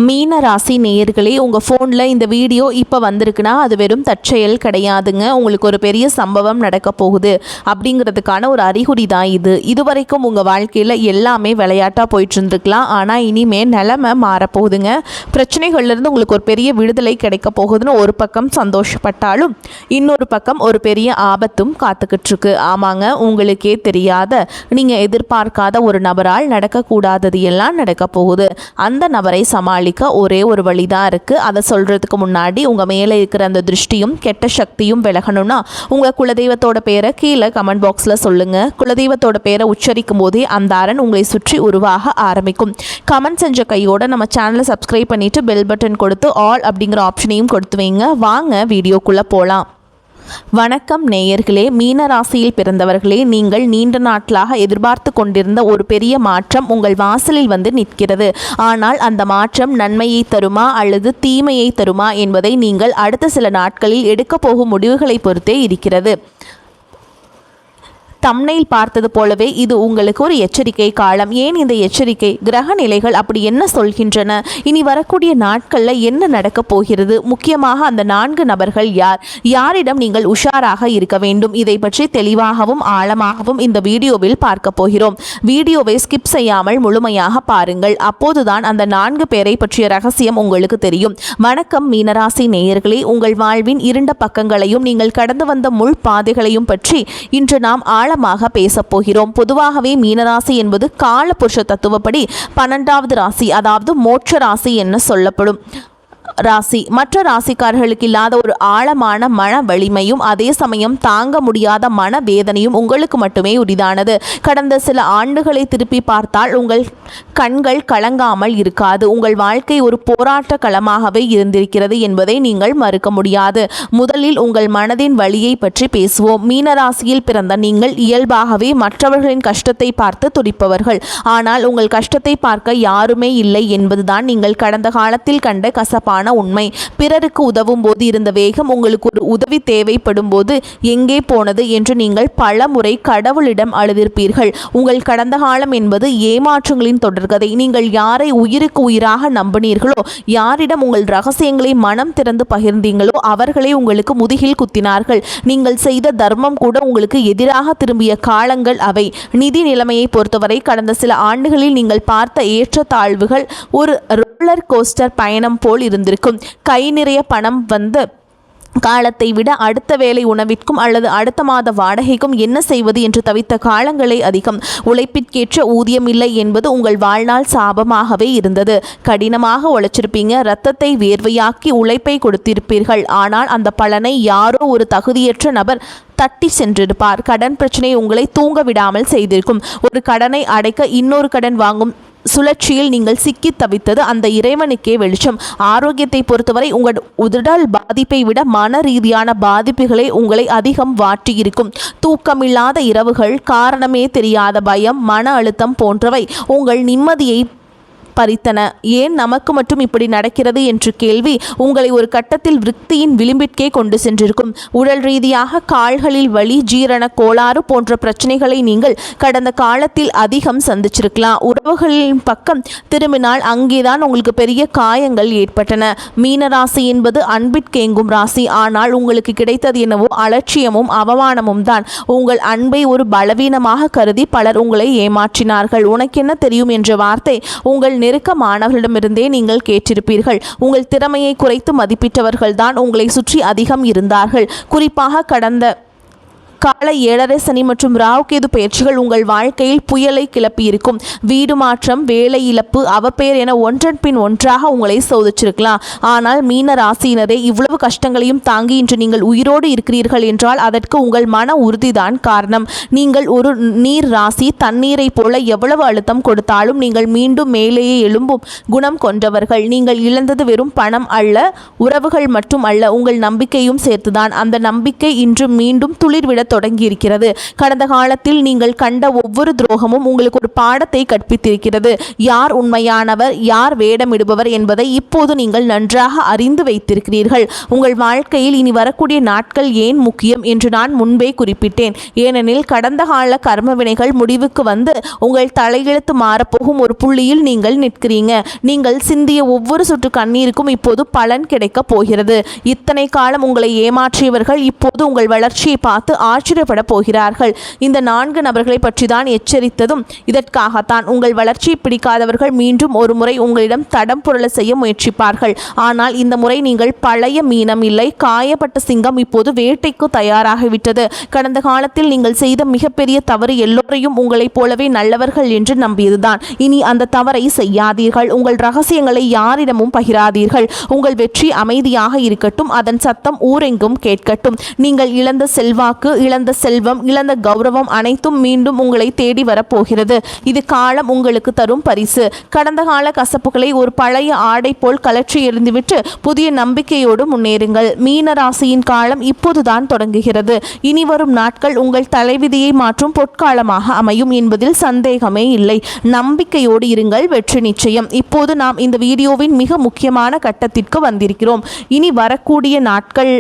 மீன ராசி நேயர்களே, உங்கள் ஃபோனில் இந்த வீடியோ இப்போ வந்திருக்குன்னா அது வெறும் தற்செயல் கிடையாதுங்க. உங்களுக்கு ஒரு பெரிய சம்பவம் நடக்க போகுது அப்படிங்கிறதுக்கான ஒரு அறிகுறி தான் இது. இதுவரைக்கும் உங்கள் வாழ்க்கையில் எல்லாமே விளையாட்டாக போயிட்டு இருந்துக்கலாம். ஆனால் இனிமேல் நிலைமை மாறப்போகுதுங்க. பிரச்சனைகள்லேருந்து உங்களுக்கு ஒரு பெரிய விடுதலை கிடைக்க போகுதுன்னு ஒரு பக்கம் சந்தோஷப்பட்டாலும் இன்னொரு பக்கம் ஒரு பெரிய ஆபத்தும் காத்துக்கிட்டு இருக்கு. ஆமாங்க, உங்களுக்கே தெரியாத, நீங்கள் எதிர்பார்க்காத ஒரு நபரால் நடக்கக்கூடாதது எல்லாம் நடக்க போகுது. அந்த நபரை சமாளிக்க ஒரே ஒரு வழிதான் இருக்குது. அதை சொல்கிறதுக்கு முன்னாடி உங்கள் மேலே இருக்கிற அந்த திருஷ்டியும் கெட்ட சக்தியும் விலகணும்னா உங்கள் குலதெய்வத்தோட பேரை கீழே கமெண்ட் பாக்ஸில் சொல்லுங்கள். குலதெய்வத்தோட பேரை உச்சரிக்கும் போதே அந்த அரண் உங்களை சுற்றி உருவாக ஆரம்பிக்கும். கமெண்ட் செஞ்ச கையோட நம்ம சேனலை சப்ஸ்கிரைப் பண்ணிவிட்டு பெல் பட்டன் கொடுத்து ஆல் அப்படிங்கிற ஆப்ஷனையும் கொடுத்து வைங்க. வாங்க வீடியோக்குள்ளே போகலாம். வணக்கம் நேயர்களே, மீன ராசியில் பிறந்தவர்களே, நீங்கள் நீண்ட நாட்களாக எதிர்பார்த்து கொண்டிருந்த ஒரு பெரிய மாற்றம் உங்கள் வாசலில் வந்து நிற்கிறது. ஆனால் அந்த மாற்றம் நன்மையை தருமா அல்லது தீமையை தருமா என்பதை நீங்கள் அடுத்த சில நாட்களில் எடுக்க போகும் முடிவுகளை பொறுத்தே இருக்கிறது. தம்ப்நெயில் பார்த்தது போலவே இது உங்களுக்கு ஒரு எச்சரிக்கை காலம். ஏன் இந்த எச்சரிக்கை? கிரக நிலைகள் அப்படி என்ன சொல்கின்றன? இனி வரக்கூடிய நாட்களில் என்ன நடக்கப் போகிறது? முக்கியமாக அந்த 4 நபர்கள் யார்? யாரிடம் நீங்கள் உஷாராக இருக்க வேண்டும்? இதை பற்றி தெளிவாகவும் ஆழமாகவும் இந்த வீடியோவில் பார்க்க போகிறோம். வீடியோவை ஸ்கிப் செய்யாமல் முழுமையாக பாருங்கள். அப்போதுதான் அந்த 4 பேரை பற்றிய ரகசியம் உங்களுக்கு தெரியும். வணக்கம் மீனராசி நேயர்களே, உங்கள் வாழ்வின் இருண்ட பக்கங்களையும் நீங்கள் கடந்து வந்த முள் பாதைகளையும் பற்றி இன்று நாம் ஆழமாக பேசப் போகிறோம். பொதுவாகவே மீனராசி என்பது காலபுருஷ தத்துவப்படி 12வது ராசி, அதாவது மோட்ச ராசி என்ன சொல்லப்படும் ராசி. மற்ற ராசிக்காரர்களுக்கு இல்லாத ஒரு ஆழமான மன வலிமையும் அதே சமயம் தாங்க முடியாத மன வேதனையும் உங்களுக்கு மட்டுமே உரிதானது. கடந்த சில ஆண்டுகளை திருப்பி பார்த்தால் உங்கள் கண்கள் கலங்காமல் இருக்காது. உங்கள் வாழ்க்கை ஒரு போராட்ட களமாகவே இருந்திருக்கிறது என்பதை நீங்கள் மறுக்க முடியாது. முதலில் உங்கள் மனதின் வலியை பற்றி பேசுவோம். மீனராசியில் பிறந்த நீங்கள் இயல்பாகவே மற்றவர்களின் கஷ்டத்தை பார்த்து துடிப்பவர்கள். ஆனால் உங்கள் கஷ்டத்தை பார்க்க யாருமே இல்லை என்பதுதான் நீங்கள் கடந்த காலத்தில் கண்ட கசப்பான உண்மை. பிறருக்கு உதவும் போது இருந்த வேகம் உங்களுக்கு ஒரு உதவி தேவைப்படும் போது எங்கே போனது என்று நீங்கள் பல முறை கடவுளிடம் அழுதிருப்பீர்கள். உங்கள் கடந்த காலம் என்பது ஏமாற்றங்களின் தொடர்கதை. நீங்கள் யாரை உயிருக்கு உயிராக நம்பினீர்களோ, யாரிடம் உங்கள் ரகசியங்களை மனம் திறந்து பகிர்ந்தீங்களோ அவர்களே உங்களுக்கு முதுகில் குத்தினார்கள். நீங்கள் செய்த தர்மம் கூட உங்களுக்கு எதிராக திரும்பிய காலங்கள் அவை. நிதி நிலைமையை பொறுத்தவரை கடந்த சில ஆண்டுகளில் நீங்கள் பார்த்த ஏற்றத்தாழ்வுகள் ஒரு ரோலர் கோஸ்டர் பயணம் போல் இருந்திருக்கும். கை நிறைய பணம் வந்து காலத்தை விட அடுத்த வேலை உணவிற்கும் அல்லது அடுத்த மாத வாடகைக்கும் என்ன செய்வது என்று தவித்த காலங்களே அதிகம். உழைப்பிற்கேற்ற ஊதியம் இல்லை என்பது உங்கள் வாழ்நாள் சாபமாகவே இருந்தது. கடினமாக உழைச்சிருப்பீங்க, இரத்தத்தை வேர்வையாக்கி உழைப்பை கொடுத்திருப்பீர்கள். ஆனால் அந்த பலனை யாரோ ஒரு தகுதியற்ற நபர் தட்டி சென்றிருப்பார். கடன் பிரச்சனை உங்களை தூங்க விடாமல் செய்திருக்கும். ஒரு கடனை அடைக்க இன்னொரு கடன் வாங்கும் சுழற்சியில் நீங்கள் சிக்கி தவித்தது அந்த இறைவனுக்கே வெளிச்சம். ஆரோக்கியத்தை பொறுத்தவரை உங்கள் உடல் பாதிப்பை விட மன ரீதியான பாதிப்புகளை உங்களை அதிகம் வாட்டியிருக்கும். தூக்கமில்லாத இரவுகள், காரணமே தெரியாத பயம், மன அழுத்தம் போன்றவை உங்கள் நிம்மதியை பறித்தன. ஏன் நமக்கு மட்டும் இப்படி நடக்கிறது என்று கேள்வி உங்களை ஒரு கட்டத்தில் விருத்தியின் விளிம்பிற்கே கொண்டு சென்றிருக்கும். உடல் ரீதியாக கால்களில் வலி, ஜீரண கோளாறு போன்ற பிரச்சனைகளை நீங்கள் கடந்த காலத்தில் அதிகம் சந்திச்சிருக்கலாம். உறவுகளின் பக்கம் திரும்பினால் அங்கேதான் உங்களுக்கு பெரிய காயங்கள் ஏற்பட்டன. மீனராசி என்பது அன்பிற்கேங்கும் ராசி. ஆனால் உங்களுக்கு கிடைத்தது என்னவோ அலட்சியமும் அவமானமும் தான். உங்கள் அன்பை ஒரு பலவீனமாக கருதி பலர் உங்களை ஏமாற்றினார்கள். உனக்கென்ன தெரியும் என்ற வார்த்தை உங்கள் நெருக்கமானவர்களிடமிருந்தே நீங்கள் கேட்டிருப்பீர்கள். உங்கள் திறமையை குறைத்து மதிப்பிட்டவர்கள்தான் உங்களை சுற்றி அதிகம் இருந்தார்கள். குறிப்பாக கடந்த கால 7.5 சனி மற்றும் ராகுகேது பயிற்சிகள் உங்கள் வாழ்க்கையில் புயலை கிளப்பியிருக்கும். வீடு மாற்றம், வேலை இழப்பு, அவப்பெயர் என ஒன்றன் பின் ஒன்றாக உங்களை சோதிச்சிருக்கலாம். ஆனால் மீன ராசியினரே, இவ்வளவு கஷ்டங்களையும் தாங்கி இன்று நீங்கள் உயிரோடு இருக்கிறீர்கள் என்றால் அதற்கு உங்கள் மன உறுதிதான் காரணம். நீங்கள் ஒரு நீர் ராசி. தண்ணீரை போல எவ்வளவு அழுத்தம் கொடுத்தாலும் நீங்கள் மீண்டும் மேலேயே எழும்பும் குணம் கொண்டவர்கள். நீங்கள் இழந்தது வெறும் பணம் அல்ல, உறவுகள் மட்டும் அல்ல, உங்கள் நம்பிக்கையும் சேர்த்துதான். அந்த நம்பிக்கை இன்று மீண்டும் துளிர்விட தொடங்கி இருக்கிறது. கடந்த காலத்தில் நீங்கள் கண்ட ஒவ்வொரு துரோகமும் உங்களுக்கு ஒரு பாடத்தை கற்பித்திருக்கிறது. யார் உண்மையானவர், யார் வேடமிடுபவர் என்பதை இப்போது நீங்கள் நன்றாக அறிந்து வைத்திருக்கிறீர்கள். உங்கள் வாழ்க்கையில் இனி வரக்கூடிய நாட்கள் ஏன் முக்கியம் என்று நான் முன்பே குறிப்பிட்டேன். ஏனெனில் கடந்த கால கர்ம வினைகள் முடிவுக்கு வந்து உங்கள் தலையெழுத்து மாறப்போகும் ஒரு புள்ளியில் நீங்கள் நிற்கிறீங்க. நீங்கள் சிந்திய ஒவ்வொரு சொட்டு கண்ணீருக்கும் இப்போது பலன் கிடைக்க போகிறது. இத்தனை காலம் உங்களை ஏமாற்றியவர்கள் இப்போது உங்கள் வளர்ச்சியை பார்த்து ஆச்சரியப்பட போகிறார்கள். இந்த 4 நபர்களை பற்றி தான் எச்சரித்ததும் இதற்காகத்தான். உங்கள் வளர்ச்சியை பிடிக்காதவர்கள் மீண்டும் ஒரு முறை உங்களிடம் தடம் புரள செய்ய முயற்சிப்பார்கள். ஆனால் இந்த முறை நீங்கள் பழைய மீனம் இல்லை, காயப்பட்ட சிங்கம் இப்போது வேட்டைக்கு தயாராகிவிட்டது. கடந்த காலத்தில் நீங்கள் செய்த மிகப்பெரிய தவறு எல்லோரையும் உங்களைப் போலவே நல்லவர்கள் என்று நம்பியதுதான். இனி அந்த தவறை செய்யாதீர்கள். உங்கள் ரகசியங்களை யாரிடமும் பகிராதீர்கள். உங்கள் வெற்றி அமைதியாக இருக்கட்டும். அதன் சத்தம் ஊரெங்கும் கேட்கட்டும். நீங்கள் இழந்த செல்வாக்கு, இழந்த செல்வம், இழந்த கௌரவம் அனைத்தும் மீண்டும் உங்களை தேடி வரப்போகிறது. இது காலம் உங்களுக்கு தரும் பரிசு. கடந்த கால கசப்புகளை ஒரு பழைய ஆடை போல் கலற்றி எறிந்துவிட்டு புதிய நம்பிக்கையோடு முன்னேறுங்கள். மீன ராசியின் காலம் இப்போதுதான் தொடங்குகிறது. இனி வரும் நாட்கள் உங்கள் தலைவிதியை மாற்றும் பொற்காலமாக அமையும் என்பதில் சந்தேகமே இல்லை. நம்பிக்கையோடு இருங்கள், வெற்றி நிச்சயம். இப்போது நாம் இந்த வீடியோவின் மிக முக்கியமான கட்டத்திற்கு வந்திருக்கிறோம். இனி வரக்கூடிய நாட்கள்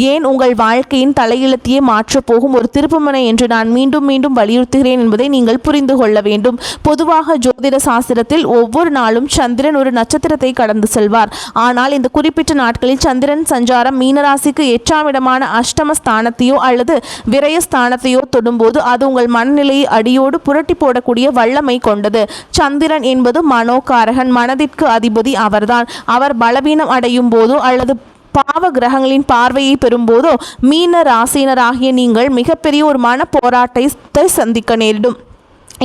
ஏன் உங்கள் வாழ்க்கையின் தலையெழுத்தையே மாற்றப் போகும் ஒரு திருப்புமுனை என்று நான் மீண்டும் மீண்டும் வலியுறுத்துகிறேன் என்பதை நீங்கள் புரிந்து கொள்ள வேண்டும். பொதுவாக ஜோதிட சாஸ்திரத்தில் ஒவ்வொரு நாளும் சந்திரன் ஒரு நட்சத்திரத்தை கடந்து செல்வார். ஆனால் இந்த குறிப்பிட்ட நாட்களில் சந்திரன் சஞ்சாரம் மீனராசிக்கு 8ஆம் இடமான அஷ்டம ஸ்தானத்தையோ அல்லது விரயஸ்தானத்தையோ தொடும்போது அது உங்கள் மனநிலையை அடியோடு புரட்டி போடக்கூடிய வல்லமை கொண்டது. சந்திரன் என்பது மனோகாரகன், மனதிற்கு அதிபதி அவர்தான். அவர் பலவீனம் அடையும் போதோ அல்லது பாவ கிரகங்களின் பார்வையை பெறும்போதோ மீன ராசினராகிய நீங்கள் மிகப்பெரிய ஒரு மன போராட்டத்தை சந்திக்க நேரிடும்.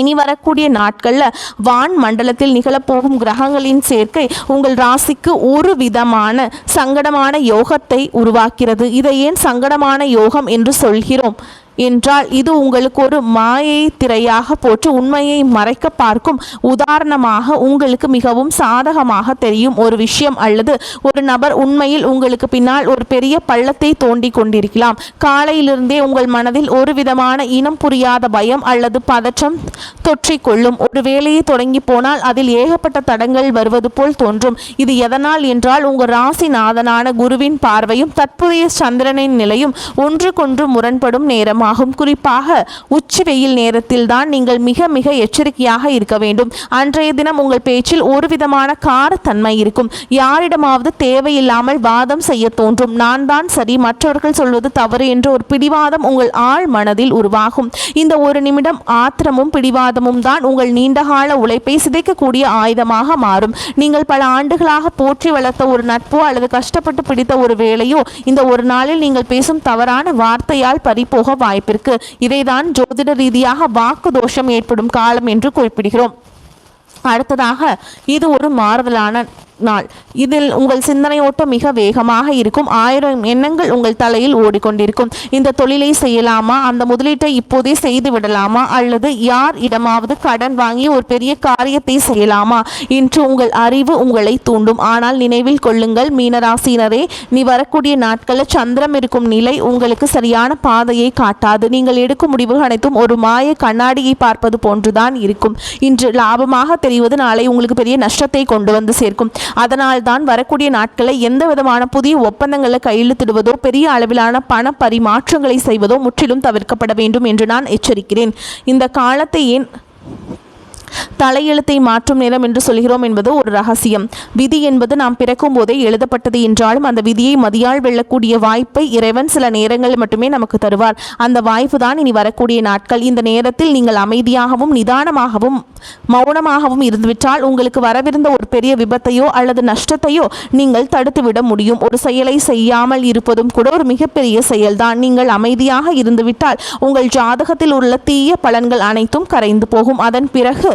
இனி வரக்கூடிய நாட்களில் வான் மண்டலத்தில் நிகழப்போகும் கிரகங்களின் சேர்க்கை உங்கள் ராசிக்கு ஒரு விதமான சங்கடமான யோகத்தை உருவாக்கிறது. இதை ஏன் சங்கடமான யோகம் என்று சொல்கிறோம் என்றால் இது உங்களுக்கு ஒரு மாயை திரையாக போட்டு உண்மையை மறைக்க பார்க்கும். உதாரணமாக, உங்களுக்கு மிகவும் சாதகமாக தெரியும் ஒரு விஷயம் அல்லது ஒரு நபர் உண்மையில் உங்களுக்கு பின்னால் ஒரு பெரிய பள்ளத்தை தோண்டி கொண்டிருக்கலாம். காலையிலிருந்தே உங்கள் மனதில் ஒரு விதமான இனம் புரியாத பயம் அல்லது பதற்றம் தொற்றிக்கொள்ளும். ஒரு வேலையை தொடங்கி போனால் அதில் ஏகப்பட்ட தடங்கள் வருவது போல் தோன்றும். இது எதனால் என்றால் உங்கள் ராசிநாதனான குருவின் பார்வையும் தற்போதைய சந்திரனின் நிலையும் ஒன்றுக்கொன்று முரண்படும் நேரம் ஆகும். குறிப்பாக உச்சி வெயில் நேரத்தில் தான் நீங்கள் மிக மிக எச்சரிக்கையாக இருக்க வேண்டும். அன்றைய தினம் உங்கள் பேச்சில் ஒரு விதமான காரத்தன்மை இருக்கும். யாரிடமாவது தேவையில்லாமல் வாதம் செய்ய தோன்றும். நான் தான் சரி, மற்றவர்கள் சொல்வது தவறு என்ற ஒரு பிடிவாதம் உங்கள் ஆழ் மனதில் உருவாகும். இந்த ஒரு நிமிடம் ஆத்திரமும் பிடிவாதமும் தான் உங்கள் நீண்டகால உழைப்பை சிதைக்கக்கூடிய ஆயுதமாக மாறும். நீங்கள் பல ஆண்டுகளாக போற்றி வளர்த்த ஒரு நட்போ அல்லது கஷ்டப்பட்டு பிடித்த ஒரு வேலையோ இந்த ஒரு நாளில் நீங்கள் பேசும் தவறான வார்த்தையால் பறிபோக வாய்ப்பிற்கு. இதைதான் ஜோதிட ரீதியாக வாக்கு தோஷம் ஏற்படும் காலம் என்று குறிப்பிடுகிறோம். அடுத்ததாக, இது ஒரு மாறுதலான நாள். இதில் உங்கள் சிந்தனை ஓட்டம் மிக வேகமாக இருக்கும். 1000 எண்ணங்கள் உங்கள் தலையில் ஓடிக்கொண்டிருக்கும். இந்த தொழிலை செய்யலாமா, அந்த முதலீட்டை இப்போதே செய்து விடலாமா, அல்லது யார் இடமாவது கடன் வாங்கி ஒரு பெரிய காரியத்தை செய்யலாமா என்று உங்கள் அறிவு உங்களை தூண்டும். ஆனால் நினைவில் கொள்ளுங்கள் மீனராசினரே, நீ வரக்கூடிய நாட்களில் சந்திரம் இருக்கும் நிலை உங்களுக்கு சரியான பாதையை காட்டாது. நீங்கள் எடுக்கும் முடிவுகள் அனைத்தும் ஒரு மாய கண்ணாடியை பார்ப்பது போன்றுதான் இருக்கும். இன்று லாபமாக தெரிவது நாளை உங்களுக்கு பெரிய நஷ்டத்தை கொண்டு வந்து சேர்க்கும். அதனால் தான் வரக்கூடிய நாட்களில் எந்த விதமான புதிய ஒப்பந்தங்களை கையெழுத்திடுவதோ பெரிய அளவிலான பண பரிமாற்றங்களை செய்வதோ முற்றிலும் தவிர்க்கப்பட வேண்டும் என்று நான் எச்சரிக்கிறேன். இந்த காலத்தை ஏன் தலையெழுத்தை மாற்றும் நேரம் என்று சொல்கிறோம் என்பது ஒரு ரகசியம். விதி என்பது நாம் பிறக்கும் போதே எழுதப்பட்டது என்றாலும் அந்த விதியை மதியால் வெல்லக்கூடிய வாய்ப்பை இறைவன் சில நேரங்களில் மட்டுமே நமக்கு தருவார். அந்த வாய்ப்பு தான் இனி வரக்கூடிய நாட்கள். இந்த நேரத்தில் நீங்கள் அமைதியாகவும் நிதானமாகவும் மௌனமாகவும் இருந்துவிட்டால் உங்களுக்கு வரவிருந்த ஒரு பெரிய விபத்தையோ அல்லது நஷ்டத்தையோ நீங்கள் தடுத்துவிட முடியும். ஒரு செயலை செய்யாமல் இருப்பதும் கூட ஒரு மிகப்பெரிய செயல்தான். நீங்கள் அமைதியாக இருந்துவிட்டால் உங்கள் ஜாதகத்தில் உள்ள தீய பலன்கள் அனைத்தும் கரைந்து போகும். அதன் பிறகு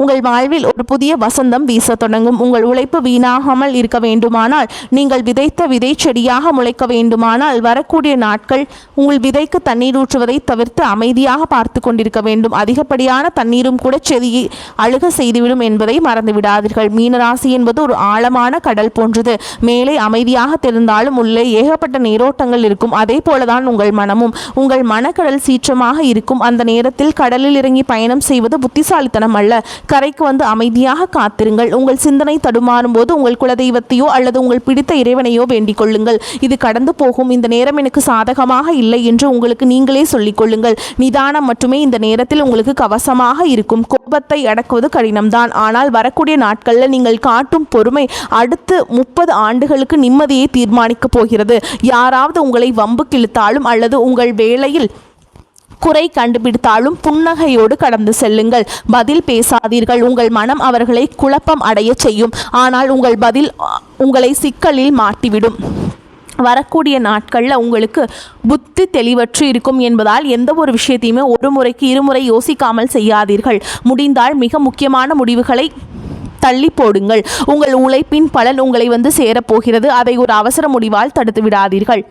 உங்கள் வாழ்வில் ஒரு புதிய வசந்தம் வீச தொடங்கும். உங்கள் உழைப்பு வீணாகாமல் இருக்க வேண்டுமானால், நீங்கள் விதைத்த விதை செடியாக முளைக்க வேண்டுமானால், வரக்கூடிய நாட்கள் உங்கள் விதைக்கு தண்ணீர் ஊற்றுவதை தவிர்த்து அமைதியாக பார்த்து கொண்டிருக்க வேண்டும். அதிகப்படியான தண்ணீரும் கூட செடியை அழுக செய்துவிடும் என்பதை மறந்து விடாதீர்கள். மீனராசி என்பது ஒரு ஆழமான கடல் போன்றது. மேலே அமைதியாக தெரிந்தாலும் உள்ளே ஏகப்பட்ட நீரோட்டங்கள் இருக்கும். அதே போலதான் உங்கள் மனமும். உங்கள் மனக்கடல் சீற்றமாக இருக்கும். அந்த நேரத்தில் கடலில் இறங்கி பயணம் செய்வது புத்திசாலித்தனம் அல்ல. கரைக்கு வந்து அமைதியாக காத்திருங்கள். உங்கள் சிந்தனை தடுமாறும் போது உங்கள் குலதெய்வத்தையோ அல்லது உங்கள் பிடித்த இறைவனையோ வேண்டிக் கொள்ளுங்கள். இது கடந்து போகும். இந்த நேரம் எனக்கு சாதகமாக இல்லை என்று உங்களுக்கு நீங்களே சொல்லிக் கொள்ளுங்கள். நிதானம் மட்டுமே இந்த நேரத்தில் உங்களுக்கு கவசமாக இருக்கும். கோபத்தை அடக்குவது கடினம்தான். ஆனால் வரக்கூடிய நாட்களில் நீங்கள் காட்டும் பொறுமை அடுத்து 30 ஆண்டுகளுக்கு நிம்மதியை தீர்மானிக்கப் போகிறது. யாராவது உங்களை வம்பு கிழித்தாலும் அல்லது உங்கள் வேளையில் குறை கண்டுபிடித்தாலும் புன்னகையோடு கடந்து செல்லுங்கள். பதில் பேசாதீர்கள். உங்கள் மனம் அவர்களை குழப்பம் அடைய செய்யும். ஆனால் உங்கள் பதில் உங்களை சிக்கலில் மாட்டிவிடும். வரக்கூடிய நாட்களில் உங்களுக்கு புத்தி தெளிவற்று இருக்கும் என்பதால் எந்த ஒரு விஷயத்தையுமே ஒரு முறைக்கு இருமுறை யோசிக்காமல் செய்யாதீர்கள். முடிந்தால் மிக முக்கியமான முடிவுகளை தள்ளி போடுங்கள். உங்கள் உழைப்பின் பலன் உங்களை வந்து சேரப்போகிறது. அதை ஒரு அவசர முடிவால் தடுத்து விடாதீர்கள்.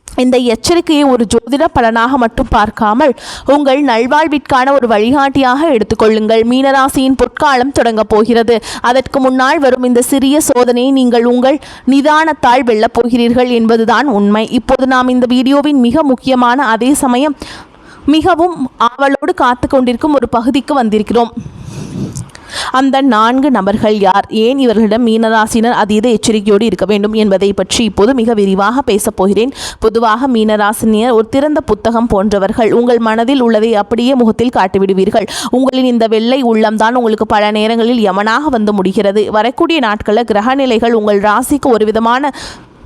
இந்த எச்சரிக்கையை ஒரு ஜோதிட பலனாக மட்டும் பார்க்காமல் உங்கள் நல்வாழ்விற்கான ஒரு வழிகாட்டியாக எடுத்துக்கொள்ளுங்கள். மீனராசியின் பொற்காலம் தொடங்கப் போகிறது. அதற்கு முன்னால் வரும் இந்த சிறிய சோதனையை நீங்கள் உங்கள் நிதானத்தால் வெல்லப் போகிறீர்கள் என்பதுதான் உண்மை. இப்போது நாம் இந்த வீடியோவின் மிக முக்கியமான அதே சமயம் மிகவும் ஆவலோடு காத்து கொண்டிருக்கும் ஒரு பகுதிக்கு வந்திருக்கிறோம். அந்த 4 நபர்கள் யார்? ஏன் இவர்களிடம் மீனராசினர் அதீத எச்சரிக்கையோடு இருக்க வேண்டும் என்பதை பற்றி இப்போது மிக விரிவாக பேசப் போகிறேன். பொதுவாக மீனராசினியர் ஒரு திறந்த புத்தகம் போன்றவர்கள். உங்கள் மனதில் உள்ளதை அப்படியே முகத்தில் காட்டிவிடுவீர்கள். உங்களின் இந்த வெள்ளை உள்ளம்தான் உங்களுக்கு பல நேரங்களில் யமனாக வந்து முடிகிறது. வரக்கூடிய நாட்களில் கிரகநிலைகள் உங்கள் ராசிக்கு ஒரு விதமான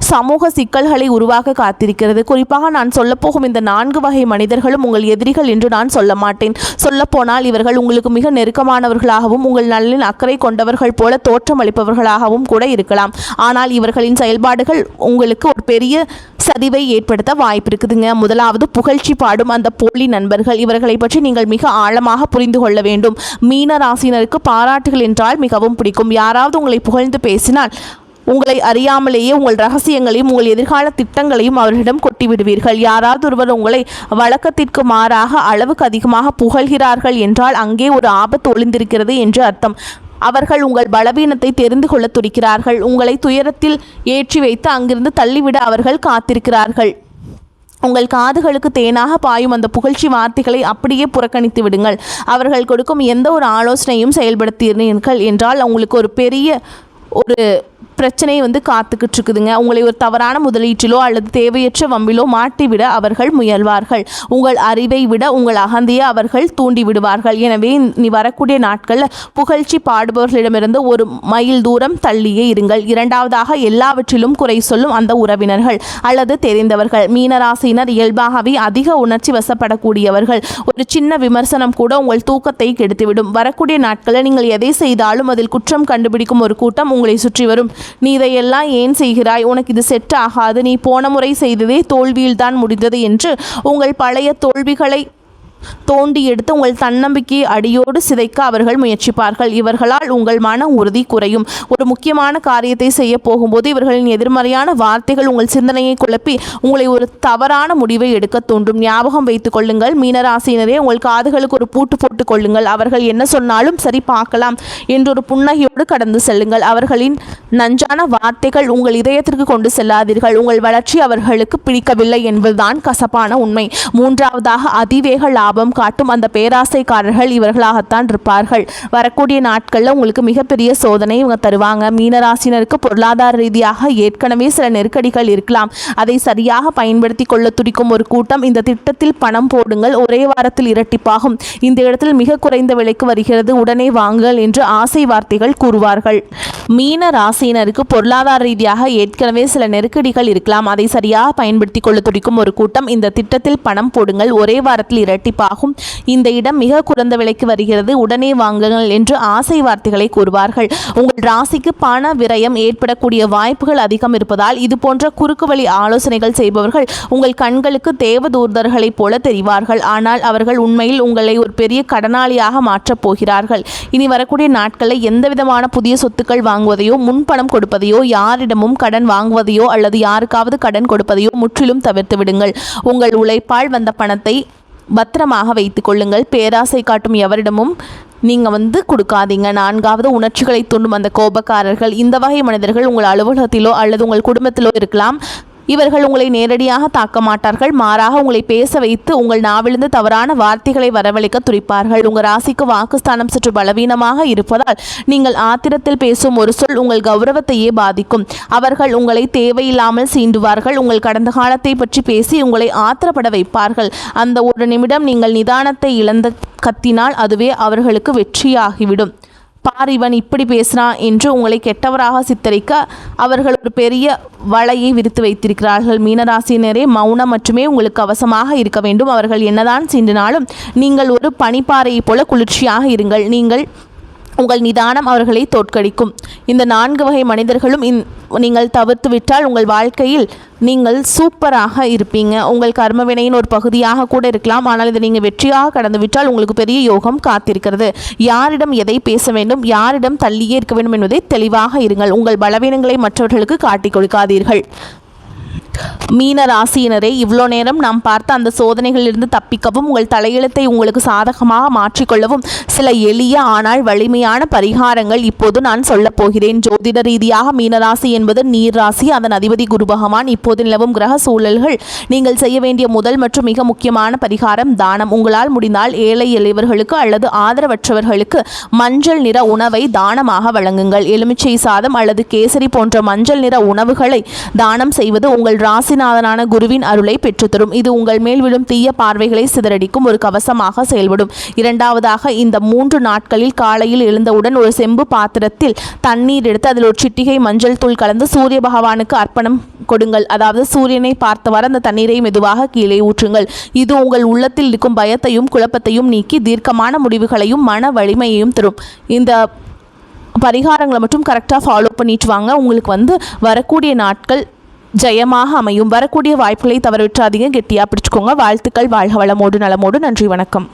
சமூக சிக்கல்களை உருவாக்க காத்திருக்கிறது. குறிப்பாக நான் சொல்லப்போகும் இந்த 4 வகை மனிதர்களும் உங்கள் எதிரிகள் என்று நான் சொல்ல மாட்டேன். சொல்லப்போனால் இவர்கள் உங்களுக்கு மிக நெருக்கமானவர்களாகவும் உங்கள் நலனில் அக்கறை கொண்டவர்கள் போல தோற்றமளிப்பவர்களாகவும் கூட இருக்கலாம். ஆனால் இவர்களின் செயல்பாடுகள் உங்களுக்கு ஒரு பெரிய சரிவை ஏற்படுத்த வாய்ப்பு இருக்குதுங்க. முதலாவது புகழ்ச்சி பாடும் அந்த போலி நண்பர்கள். இவர்களை பற்றி நீங்கள் மிக ஆழமாக புரிந்து கொள்ள வேண்டும். மீன ராசினருக்கு பாராட்டுகள் என்றால் மிகவும் பிடிக்கும். யாராவது உங்களை புகழ்ந்து பேசினால் உங்களை அறியாமலேயே உங்கள் ரகசியங்களையும் உங்கள் எதிர்கால திட்டங்களையும் அவர்களிடம் கொட்டிவிடுவீர்கள். யாராவது ஒருவர் உங்களை வழக்கத்திற்கு மாறாக அளவுக்கு அதிகமாக புகழ்கிறார்கள் என்றால் அங்கே ஒரு ஆபத்து ஒளிந்திருக்கிறது என்று அர்த்தம். அவர்கள் உங்கள் பலவீனத்தை தெரிந்து கொள்ள துடிக்கிறார்கள். உங்களை துயரத்தில் ஏற்றி வைத்து அங்கிருந்து தள்ளிவிட அவர்கள் காத்திருக்கிறார்கள். உங்கள் காதுகளுக்கு தேனாக பாயும் அந்த புகழ்ச்சி வார்த்தைகளை அப்படியே புறக்கணித்து விடுங்கள். அவர்கள் கொடுக்கும் எந்த ஒரு ஆலோசனையும் செயல்படுத்தினீர்கள் என்றால் உங்களுக்கு ஒரு பெரிய ஒரு பிரச்சனை வந்து காத்துக்கிட்டு இருக்குதுங்க. உங்களை ஒரு தவறான முதலீட்டிலோ அல்லது தேவையற்ற வம்பிலோ மாட்டிவிட அவர்கள் முயல்வார்கள். உங்கள் அறிவை விட உங்கள் அகந்தையை அவர்கள் தூண்டி விடுவார்கள். எனவே நீ வரக்கூடிய நாட்களில் புகழ்ச்சி பாடுபவர்களிடமிருந்து ஒரு மைல் தூரம் தள்ளியே இருங்கள். இரண்டாவதாக, எல்லாவற்றிலும் குறை சொல்லும் அந்த உறவினர்கள் அல்லது தெரிந்தவர்கள். மீனராசினர் இயல்பாகவே அதிக உணர்ச்சி வசப்படக்கூடியவர்கள். ஒரு சின்ன விமர்சனம் கூட உங்கள் தூக்கத்தை கெடுத்துவிடும். வரக்கூடிய நாட்களில் நீங்கள் எதை செய்தாலும் அதில் குற்றம் கண்டுபிடிக்கும் ஒரு கூட்டம் உங்களை சுற்றி வரும். நீ இதையெல்லாம் ஏன் செய்கிறாய்? உனக்கு இது செட் ஆகாது. நீ போன முறை செய்ததே தோல்வியில்தான் முடிந்தது என்று உங்கள் பழைய தோல்விகளை தோண்டி எடுத்து உங்கள் தன்னம்பிக்கையை அடியோடு சிதைக்க அவர்கள் முயற்சிப்பார்கள். இவர்களால் உங்கள் மன உறுதி குறையும். ஒரு முக்கியமான காரியத்தை செய்ய போகும்போது இவர்களின் எதிர்மறையான வார்த்தைகள் உங்கள் சிந்தனையை குழப்பி உங்களை ஒரு தவறான முடிவை எடுக்க தூண்டும். ஞாபகம் வைத்துக் கொள்ளுங்கள் மீனராசினரே, உங்கள் காதுகளுக்கு ஒரு பூட்டு போட்டுக் கொள்ளுங்கள். அவர்கள் என்ன சொன்னாலும் சரி பார்க்கலாம் என்றொரு புன்னகையோடு கடந்து செல்லுங்கள். அவர்களின் நஞ்சான வார்த்தைகள் உங்கள் இதயத்திற்கு கொண்டு செல்லாதீர்கள். உங்கள் வளர்ச்சி அவர்களுக்கு பிடிக்கவில்லை என்பதுதான் கசப்பான உண்மை. மூன்றாவதாக, அதிவேக லாபம் காட்டும் அந்த பேராசைக்காரர்கள் இவர்களாகத்தான் இருப்பார்கள். வரக்கூடிய நாட்களில் உங்களுக்கு மிகப்பெரிய சோதனை இவங்க தருவாங்க. மீனராசினருக்கு பொருளாதார ரீதியாக ஏற்கனவே சில நெருக்கடிகள் இருக்கலாம். அதை சரியாக பயன்படுத்தி கொள்ள துடிக்கும் ஒரு கூட்டம். இந்த திட்டத்தில் பணம் போடுங்கள், ஒரே வாரத்தில் இரட்டிப்பாகும். இந்த இடத்தில் மிக குறைந்த விலைக்கு வருகிறது, உடனே வாங்குங்கள் என்று ஆசை வார்த்தைகள் கூறுவார்கள். மீன ராசியினருக்கு பொருளாதார ரீதியாக ஏற்கனவே சில நெருக்கடிகள் இருக்கலாம். அதை சரியாக பயன்படுத்தி கொள்ள துடிக்கும் ஒரு கூட்டம். இந்த திட்டத்தில் பணம் போடுங்கள், ஒரே வாரத்தில் இரட்டிப்பாகும். அமைப்பாகும். இந்த இடம் மிக குறைந்த விலைக்கு வருகிறது, உடனே வாங்குங்கள் என்று ஆசை வார்த்தைகளை கூறுவார்கள். உங்கள் ராசிக்கு பண விரயம் ஏற்படக்கூடிய வாய்ப்புகள் அதிகம் இருப்பதால் இது போன்ற குறுக்கு வழி ஆலோசனைகள் செய்பவர்கள் உங்கள் கண்களுக்கு தேவதூதர்களைப் போல தெரிவார்கள். ஆனால் அவர்கள் உண்மையில் உங்களை ஒரு பெரிய கடனாளியாக மாற்றப் போகிறார்கள். இனி வரக்கூடிய நாட்களில் எந்தவிதமான புதிய சொத்துக்கள் வாங்குவதையோ, முன்பணம் கொடுப்பதையோ, யாரிடமும் கடன் வாங்குவதையோ அல்லது யாருக்காவது கடன் கொடுப்பதையோ முற்றிலும் தவிர்த்து விடுங்கள். உங்கள் உழைப்பால் வந்த பணத்தை பத்திரமாக வைத்துக் கொள்ளுங்கள். பேராசை காட்டும் எவரிடமும் நீங்கள் கொடுக்காதீங்க. 4வது, உணர்ச்சிகளை தூண்டும் அந்த கோபக்காரர்கள். இந்த வகை மனிதர்கள் உங்கள் அலுவலகத்திலோ அல்லது உங்கள் குடும்பத்திலோ இருக்கலாம். இவர்கள் உங்களை நேரடியாக தாக்க மாட்டார்கள், மாறாக உங்களை பேச வைத்து உங்கள் நாவிலிருந்து தவறான வார்த்தைகளை வரவழைக்க துடிப்பார்கள். உங்கள் ராசிக்கு வாக்குஸ்தானம் சற்று பலவீனமாக இருப்பதால் நீங்கள் ஆத்திரத்தில் பேசும் ஒரு சொல் உங்கள் கௌரவத்தையே பாதிக்கும். அவர்கள் உங்களை தேவையில்லாமல் சீண்டுவார்கள். உங்கள் கடந்த காலத்தை பற்றி பேசி உங்களை ஆத்திரப்பட வைப்பார்கள். அந்த ஒரு நிமிடம் நீங்கள் நிதானத்தை இழந்து கத்தினால் அதுவே அவர்களுக்கு வெற்றியாகிவிடும். பார், இவன் இப்படி பேசுகிறான் என்று உங்களை கெட்டவராக சித்தரிக்க அவர்கள் ஒரு பெரிய வலையை விரித்து வைத்திருக்கிறார்கள். மீனராசினரே, மௌனம் மட்டுமே உங்களுக்கு அவசமாக இருக்க வேண்டும். அவர்கள் என்னதான் சீண்டினாலும் நீங்கள் ஒரு பனிப்பாறையைப் போல குளிர்ச்சியாக இருங்கள். உங்கள் நிதானம் அவர்களை தோற்கடிக்கும். இந்த 4 வகை மனிதர்களும் நீங்கள் தவிர்த்து விட்டால் உங்கள் வாழ்க்கையில் நீங்கள் சூப்பராக இருப்பீங்க. உங்கள் கர்மவினையின் ஒரு பகுதியாக கூட இருக்கலாம். ஆனால் இதை நீங்கள் வெற்றியாக கடந்து விட்டால் உங்களுக்கு பெரிய யோகம் காத்திருக்கிறது. யாரிடம் எதை பேச வேண்டும், யாரிடம் தள்ளியே இருக்க வேண்டும் என்பதை தெளிவாக இருங்கள். உங்கள் பலவீனங்களை மற்றவர்களுக்கு காட்டிக் கொடுக்காதீர்கள். மீன ராசியினரே, இவ்வளோ நேரம் நாம் பார்த்த அந்த சோதனைகளிலிருந்து தப்பிக்கவும் உங்கள் தலையெழுத்தை உங்களுக்கு சாதகமாக மாற்றிக்கொள்ளவும் சில எளிய ஆனால் வலிமையான பரிகாரங்கள் இப்போது நான் சொல்லப் போகிறேன். ஜோதிட ரீதியாக மீனராசி என்பது நீர் ராசி. அதன் அதிபதி குரு பகவான். இப்போது நிலவும் கிரக சூழல்கள் நீங்கள் செய்ய வேண்டிய முதல் மற்றும் மிக முக்கியமான பரிகாரம் தானம். உங்களால் முடிந்தால் ஏழை எளியவர்களுக்கு அல்லது ஆதரவற்றவர்களுக்கு மஞ்சள் நிற உணவை தானமாக வழங்குங்கள். எலுமிச்சை சாதம் அல்லது கேசரி போன்ற மஞ்சள் நிற உணவுகளை தானம் செய்வது உங்கள் ராசிநாதனான குருவின் அருளை பெற்றுத்தரும். இது உங்கள் மேல் விழும் தீய பார்வைகளை சிதறடிக்கும் ஒரு கவசமாக செயல்படும். 2வதாக, இந்த 3 நாட்களில் காலையில் எழுந்தவுடன் ஒரு செம்பு பாத்திரத்தில் தண்ணீர் எடுத்து அதில் ஒரு சிட்டிகை மஞ்சள் தூள் கலந்து சூரிய பகவானுக்கு அர்ப்பணம் கொடுங்கள். அதாவது சூரியனை பார்த்தவாறு அந்த தண்ணீரை மெதுவாக கீழே ஊற்றுங்கள். இது உங்கள் உள்ளத்தில் இருக்கும் பயத்தையும் குழப்பத்தையும் நீக்கி தீர்க்கமான முடிவுகளையும் மன வலிமையையும் தரும். இந்த பரிகாரங்களை மட்டும் கரெக்டாக ஃபாலோ பண்ணிட்டு வாங்க. உங்களுக்கு வரக்கூடிய நாட்கள் ஜெயமாக அமையும். வரக்கூடிய வாய்ப்புகளை தவறவிட்டாதீங்க. கெட்டியாக பிடிச்சுக்கோங்க. வாழ்த்துக்கள். வாழ்க வளமோடு நலமோடு. நன்றி, வணக்கம்.